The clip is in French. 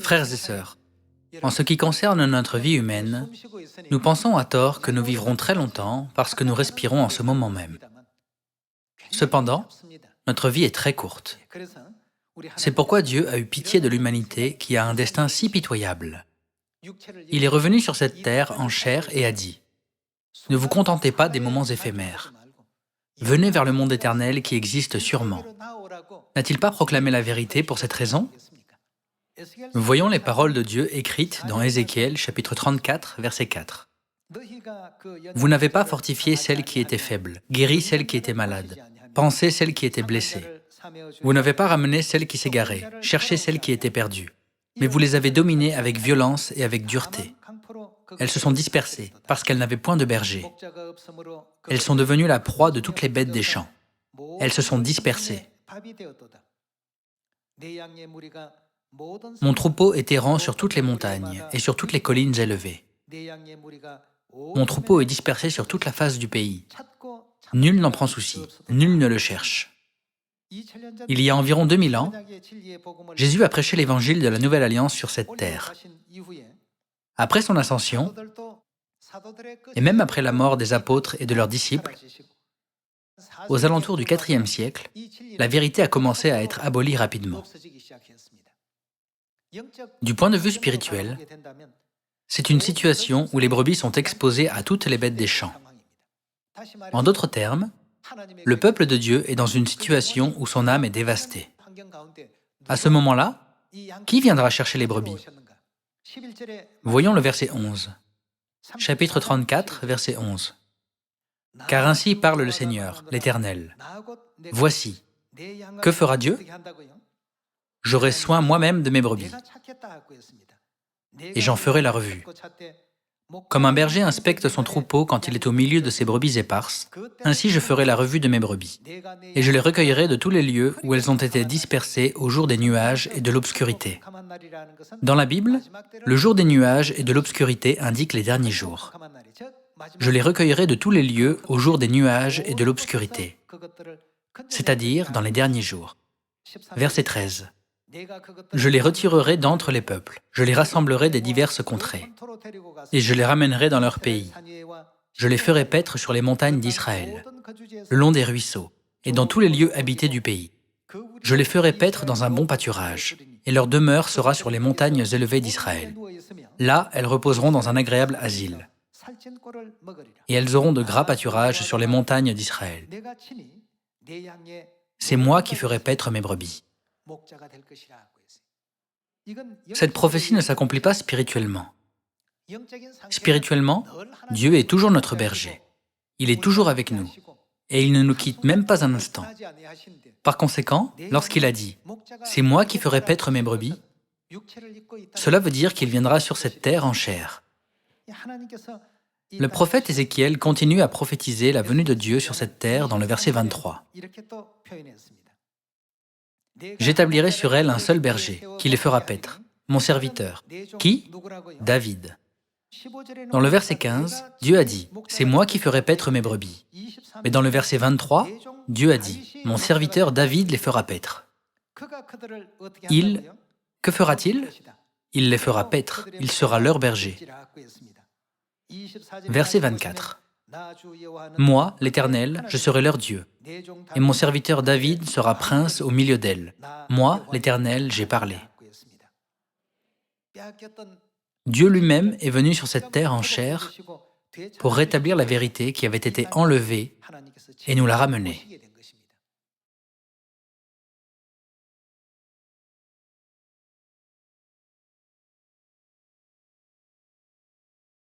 Frères et sœurs, en ce qui concerne notre vie humaine, nous pensons à tort que nous vivrons très longtemps parce que nous respirons en ce moment même. Cependant, notre vie est très courte. C'est pourquoi Dieu a eu pitié de l'humanité qui a un destin si pitoyable. Il est revenu sur cette terre en chair et a dit : « Ne vous contentez pas des moments éphémères. Venez vers le monde éternel qui existe sûrement. » N'a-t-il pas proclamé la vérité pour cette raison ? Nous voyons les paroles de Dieu écrites dans Ézéchiel, chapitre 34, verset 4. « Vous n'avez pas fortifié celle qui était faible, guéri celle qui était malade, pansé celle qui était blessée. Vous n'avez pas ramené celle qui s'égarait, cherché celle qui était perdue. Mais vous les avez dominées avec violence et avec dureté. Elles se sont dispersées parce qu'elles n'avaient point de berger. Elles sont devenues la proie de toutes les bêtes des champs. Elles se sont dispersées. Mon troupeau est errant sur toutes les montagnes et sur toutes les collines élevées. Mon troupeau est dispersé sur toute la face du pays. Nul n'en prend souci, nul ne le cherche. » Il y a environ 2000 ans, Jésus a prêché l'évangile de la Nouvelle Alliance sur cette terre. Après son ascension, et même après la mort des apôtres et de leurs disciples, aux alentours du IVe siècle, la vérité a commencé à être abolie rapidement. Du point de vue spirituel, c'est une situation où les brebis sont exposées à toutes les bêtes des champs. En d'autres termes, le peuple de Dieu est dans une situation où son âme est dévastée. À ce moment-là, qui viendra chercher les brebis ? Voyons le verset 11. Chapitre 34, verset 11. « Car ainsi parle le Seigneur, l'Éternel. Voici, que fera Dieu ? J'aurai soin moi-même de mes brebis, et j'en ferai la revue. Comme un berger inspecte son troupeau quand il est au milieu de ses brebis éparses, ainsi je ferai la revue de mes brebis, et je les recueillerai de tous les lieux où elles ont été dispersées au jour des nuages et de l'obscurité. » Dans la Bible, le jour des nuages et de l'obscurité indique les derniers jours. Je les recueillerai de tous les lieux au jour des nuages et de l'obscurité, c'est-à-dire dans les derniers jours. Verset 13. Je les retirerai d'entre les peuples, je les rassemblerai des diverses contrées, et je les ramènerai dans leur pays. Je les ferai paître sur les montagnes d'Israël, le long des ruisseaux, et dans tous les lieux habités du pays. Je les ferai paître dans un bon pâturage, et leur demeure sera sur les montagnes élevées d'Israël. Là, elles reposeront dans un agréable asile, et elles auront de gras pâturages sur les montagnes d'Israël. C'est moi qui ferai paître mes brebis. Cette prophétie ne s'accomplit pas spirituellement. Spirituellement, Dieu est toujours notre berger. Il est toujours avec nous, et il ne nous quitte même pas un instant. Par conséquent, lorsqu'il a dit « C'est moi qui ferai paître mes brebis », cela veut dire qu'il viendra sur cette terre en chair. Le prophète Ézéchiel continue à prophétiser la venue de Dieu sur cette terre dans le verset 23. « J'établirai sur elle un seul berger, qui les fera paître, mon serviteur. » Qui ? David. Dans le verset 15, Dieu a dit « C'est moi qui ferai paître mes brebis. » Mais dans le verset 23, Dieu a dit « Mon serviteur David les fera paître. » Que fera-t-il ? Il les fera paître, il sera leur berger. Verset 24. Moi, l'Éternel, je serai leur Dieu, et mon serviteur David sera prince au milieu d'elles. Moi, l'Éternel, j'ai parlé. Dieu lui-même est venu sur cette terre en chair pour rétablir la vérité qui avait été enlevée et nous la ramener.